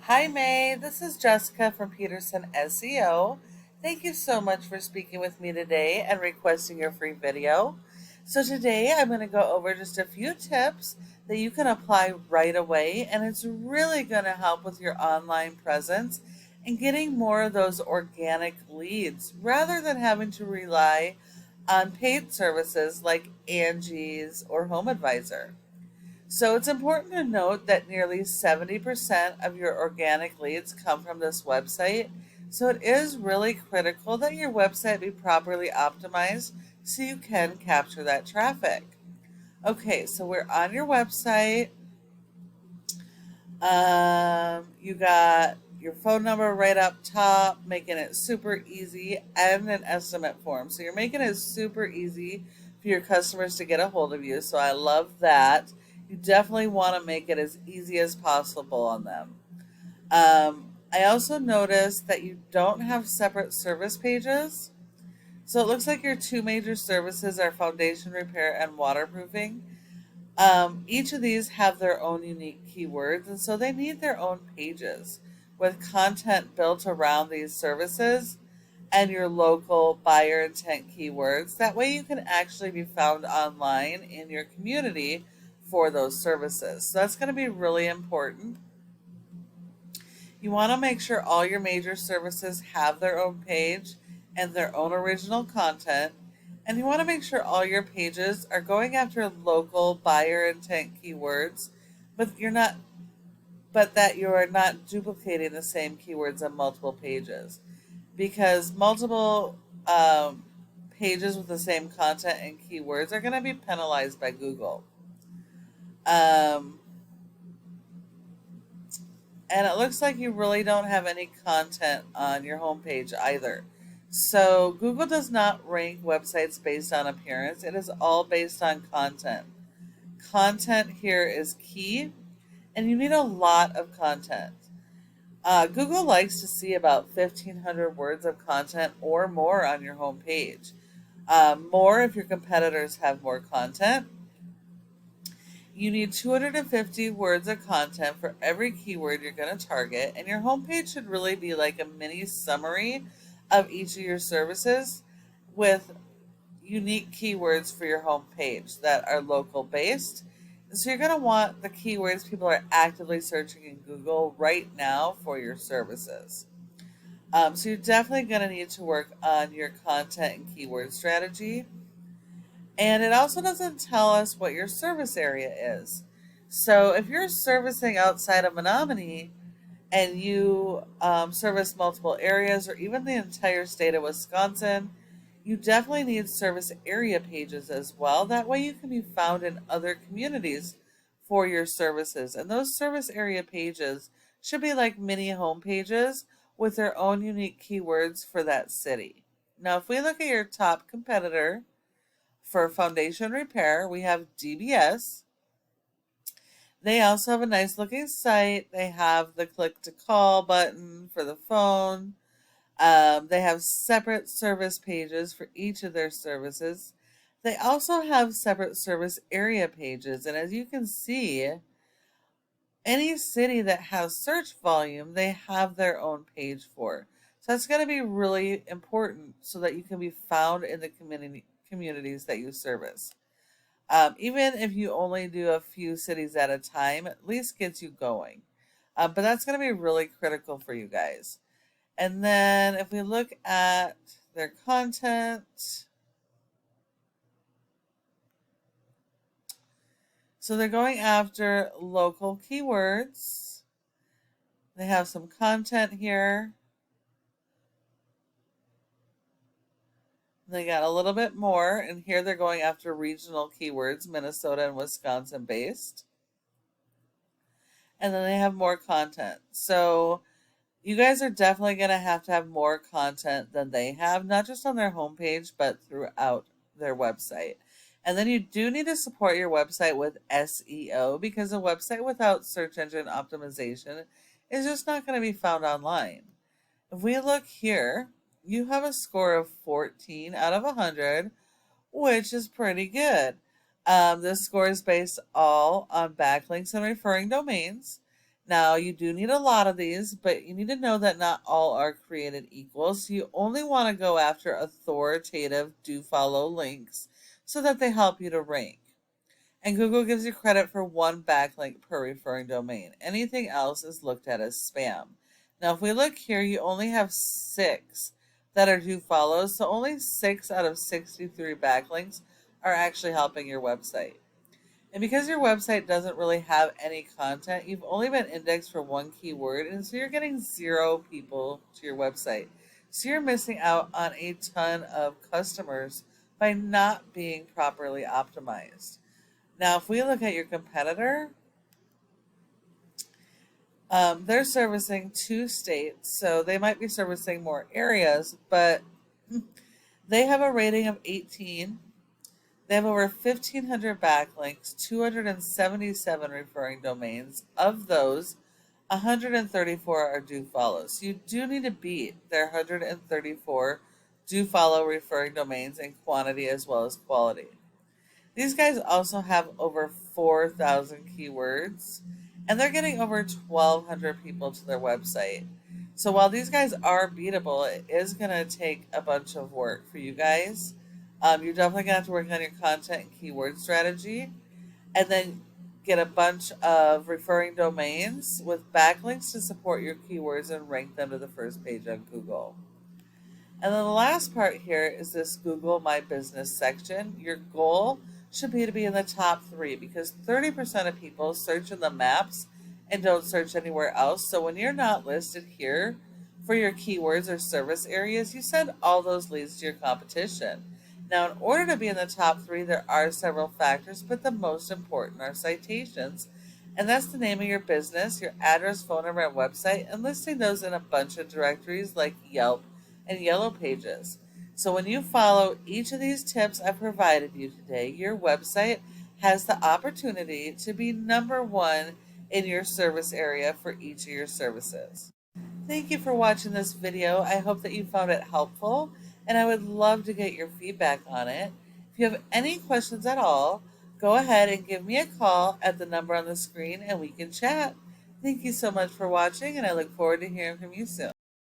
Hi, May. This is Jessica from Peterson SEO. Thank you so much for speaking with me today and requesting your free video. So, today I'm going to go over just a few tips that you can apply right away, and it's really going to help with your online presence and getting more of those organic leads rather than having to rely on paid services like Angie's or Home Advisor. So it's important to note that nearly 70% of your organic leads come from this website. So it is really critical that your website be properly optimized so you can capture that traffic. Okay, so we're on your website. You got your phone number right up top, making it super easy, and an estimate form. So you're making it super easy for your customers to get a hold of you. So I love that. You definitely want to make it as easy as possible on them. I also noticed that you don't have separate service pages. So it looks like your two major services are foundation repair and waterproofing. Each of these have their own unique keywords, and so they need their own pages with content built around these services and your local buyer intent keywords. That way, you can actually be found online in your community for those services. So, that's going to be really important. You want to make sure all your major services have their own page and their own original content. And you want to make sure all your pages are going after local buyer intent keywords, but that you are not duplicating the same keywords on multiple pages. Because multiple pages with the same content and keywords are going to be penalized by Google. Um, And it looks like you really don't have any content on your homepage either. So Google does not rank websites based on appearance. It is all based on content. Content here is key, and you need a lot of content. Google likes to see about 1,500 words of content or more on your homepage. More if your competitors have more content. You need 250 words of content for every keyword you're going to target, and your homepage should really be like a mini summary of each of your services with unique keywords for your homepage that are local based. So you're going to want the keywords people are actively searching in Google right now for your services. So you're definitely going to need to work on your content and keyword strategy. And it also doesn't tell us what your service area is. So if you're servicing outside of Menominee and you service multiple areas or even the entire state of Wisconsin, you definitely need service area pages as well. That way you can be found in other communities for your services. And those service area pages should be like mini home pages with their own unique keywords for that city. Now, if we look at your top competitor, for foundation repair, we have DBS. They also have a nice looking site. They have the click to call button for the phone. They have separate service pages for each of their services. They also have separate service area pages. And as you can see, any city that has search volume, they have their own page for. So that's going to be really important so that you can be found in the communities that you service. Even if you only do a few cities at a time, at least gets you going. But that's going to be really critical for you guys. And then if we look at their content, so they're going after local keywords. They have some content here. They got a little bit more, and here they're going after regional keywords, Minnesota and Wisconsin based. And then they have more content. So you guys are definitely going to have more content than they have, not just on their homepage, but throughout their website. And then you do need to support your website with SEO because a website without search engine optimization is just not going to be found online. If we look here, you have a score of 14 out of 100, which is pretty good. This score is based all on backlinks and referring domains. Now, you do need a lot of these, but you need to know that not all are created equal. So you only want to go after authoritative do follow links so that they help you to rank. And Google gives you credit for one backlink per referring domain. Anything else is looked at as spam. Now, if we look here, you only have 6 that are do follows. So only 6 out of 63 backlinks are actually helping your website. And because your website doesn't really have any content, you've only been indexed for one keyword, and so you're getting 0 people to your website. So you're missing out on a ton of customers by not being properly optimized. Now, if we look at your competitor, they're servicing 2 states, so they might be servicing more areas, but they have a rating of 18. They have over 1,500 backlinks, 277 referring domains. Of those, 134 are do follows. So you do need to beat their 134 do follow referring domains in quantity as well as quality. These guys also have over 4,000 keywords, and they're getting over 1,200 people to their website. So while these guys are beatable, it is going to take a bunch of work for you guys. You're definitely going to have to work on your content and keyword strategy, and then get a bunch of referring domains with backlinks to support your keywords and rank them to the first page on Google. And then the last part here is this Google My Business section. Your goal should be to be in the top 3 because 30% of people search in the maps and don't search anywhere else. So when you're not listed here for your keywords or service areas, you send all those leads to your competition. Now, in order to be in the top 3, there are several factors, but the most important are citations. And that's the name of your business, your address, phone number, and website, and listing those in a bunch of directories like Yelp and Yellow Pages. So when you follow each of these tips I've provided you today, your website has the opportunity to be number 1 in your service area for each of your services. Thank you for watching this video. I hope that you found it helpful, and I would love to get your feedback on it. If you have any questions at all, go ahead and give me a call at the number on the screen and we can chat. Thank you so much for watching, and I look forward to hearing from you soon.